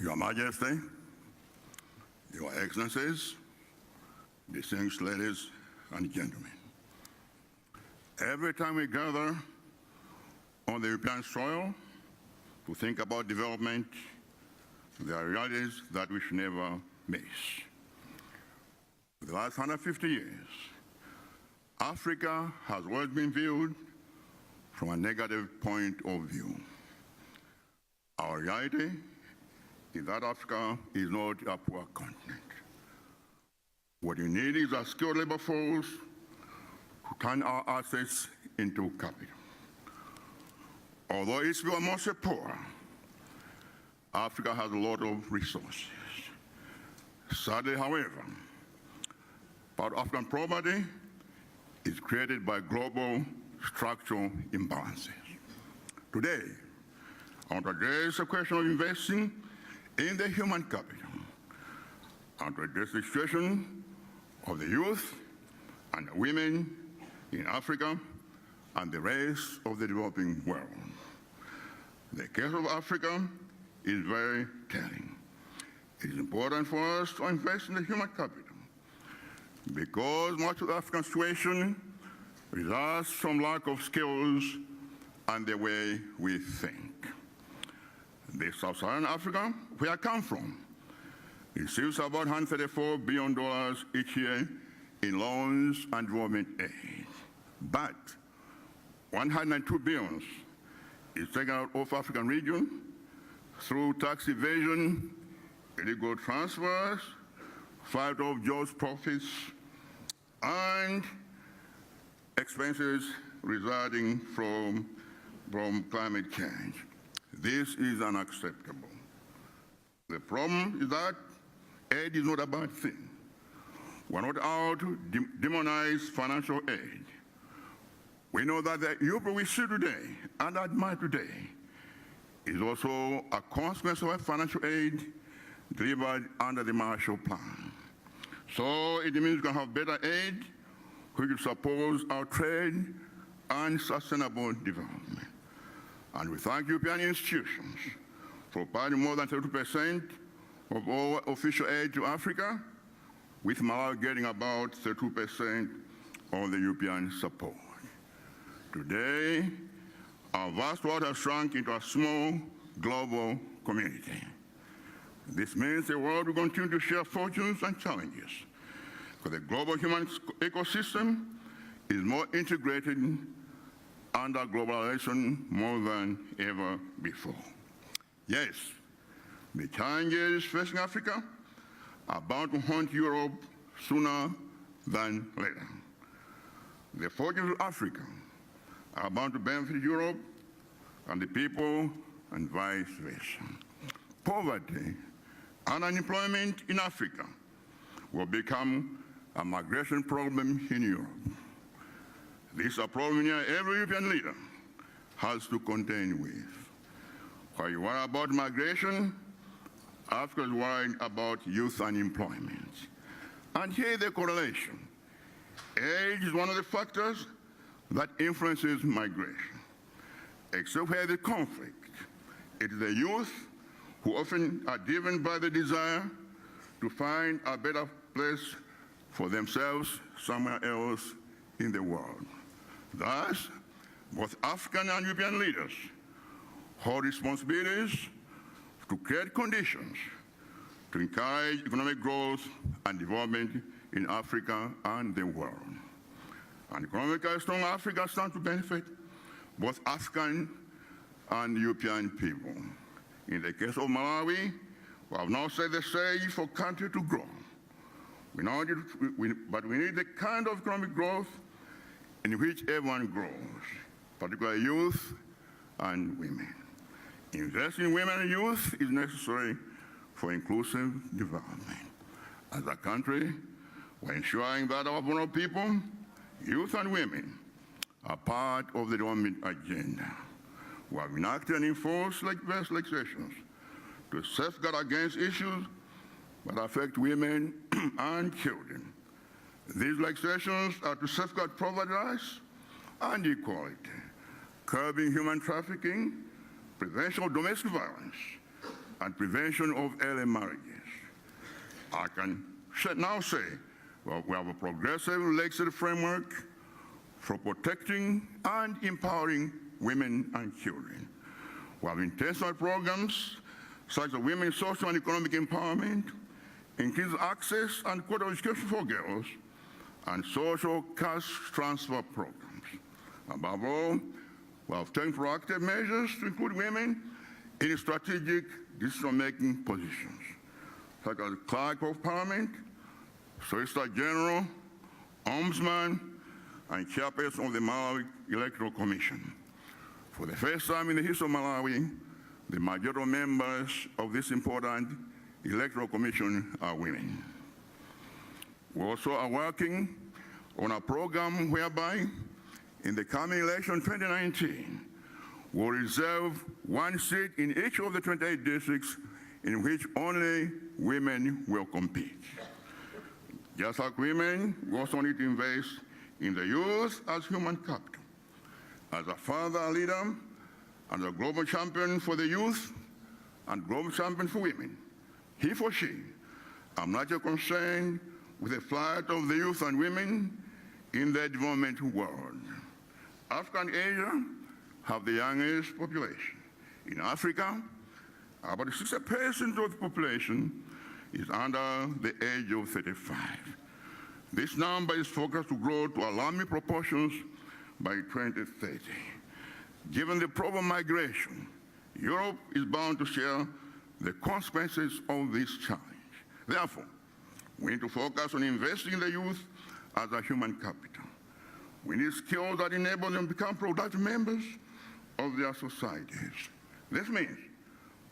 Your Majesty, Your Excellencies, distinguished ladies and gentlemen, every time we gather on the European soil to think about development, there are realities that we should never miss. For the last 150 years, Africa has always been viewed from a negative point of view. Our reality is that Africa is not a poor continent. What you need is a skilled labor force to turn our assets into capital. Although it's mostly poor, Africa has a lot of resources. Sadly, however, part of African poverty is created by global structural imbalances. Today, I want to address the question of investing in the human capital. I want to address the situation of the youth and the women in Africa and the rest of the developing world. The case of Africa is very telling. It is important for us to invest in the human capital because much of the African situation results from lack of skills and the way we think. The sub-Saharan Africa, where I come from, receives about $134 billion each year in loans and development aid. But $102 billion is taken out of African region through tax evasion, illegal transfers, fight of jobs profits, and expenses resulting from climate change. This is unacceptable. The problem is that aid is not a bad thing. We're not out to demonize financial aid. We know that the Europe we see today and admire today is also a consequence of financial aid delivered under the Marshall Plan. So it means we can have better aid which will support our trade and sustainable development. And we thank European institutions for providing more than 32% of all official aid to Africa, with Malawi getting about 32% of the European support. Today, our vast world has shrunk into a small global community. This means the world will continue to share fortunes and challenges, because the global human ecosystem is more integrated under globalization more than ever before. Yes, the challenges facing Africa are bound to haunt Europe sooner than later. The fortunes of Africa are bound to benefit Europe and the people, and vice versa. Poverty and unemployment in Africa will become a migration problem in Europe. This is a problem every European leader has to contend with. While you worry about migration, Africa is worried about youth unemployment. And here is the correlation. Age is one of the factors that influences migration. Except where the conflict, it is the youth who often are driven by the desire to find a better place for themselves somewhere else in the world. Thus, both African and European leaders hold responsibilities to create conditions to encourage economic growth and development in Africa and the world. An economically strong Africa stands to benefit both African and European people. In the case of Malawi, we have now set the stage for country to grow. But we need the kind of economic growth in which everyone grows, particularly youth and women. Investing in women and youth is necessary for inclusive development. As a country, we're ensuring that our vulnerable people, youth and women, are part of the development agenda. We have enacted and enforced various legislations to safeguard against issues that affect women and children. These legislations are to safeguard poverty rights and equality, curbing human trafficking, prevention of domestic violence, and prevention of early marriages. I can now say, well, we have a progressive legislative framework for protecting and empowering women and children. We have intentional programs such as women's social and economic empowerment, increased access and quality education for girls, and social cash transfer programs. Above all, we have taken proactive measures to include women in strategic decision-making positions, such as Clerk of Parliament, Solicitor General, Ombudsman, and Chairperson of the Malawi Electoral Commission. For the first time in the history of Malawi, the majority of members of this important electoral commission are women. We also are working on a program whereby in the coming election 2019, we'll reserve one seat in each of the 28 districts in which only women will compete. Just like women, we also need to invest in the youth as human capital. As a father, a leader, and a global champion for the youth and global champion for women, he for she, I'm not just concerned with the plight of the youth and women in the development world. Africa and Asia have the youngest population. In Africa, about 60% of the population is under the age of 35. This number is forecast to grow to alarming proportions by 2030. Given the problem of migration, Europe is bound to share the consequences of this challenge. Therefore, we need to focus on investing in the youth as a human capital. We need skills that enable them to become productive members of their societies. This means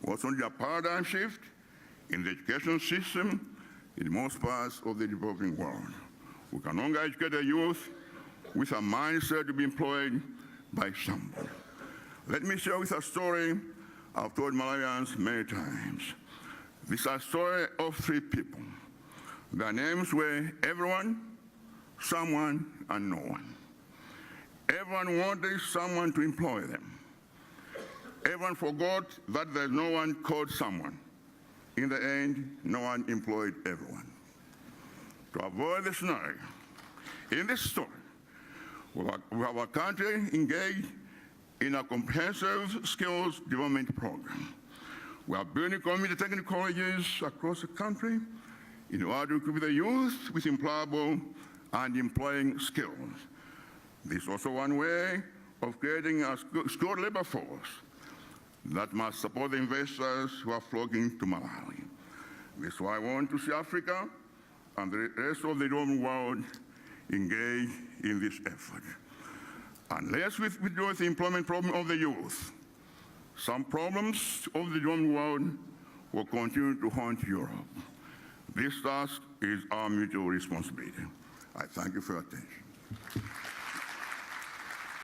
we also need a paradigm shift in the education system in most parts of the developing world. We can no longer educate the youth with a mindset to be employed by someone. Let me share with a story I've told Malawians many times. This is a story of three people. Their names were everyone, someone, and no one. Everyone wanted someone to employ them. Everyone forgot that there's no one called someone. In the end, no one employed everyone. To avoid this scenario, in this story, we have our country engaged in a comprehensive skills development program. We are building community technical colleges across the country in order to equip the youth with employable and employing skills. This is also one way of creating a skilled labor force that must support the investors who are flocking to Malawi. This is why I want to see Africa and the rest of the developing world engage in this effort. Unless we deal with the employment problem of the youth, some problems of the developing world will continue to haunt Europe. This task is our mutual responsibility. I thank you for your attention.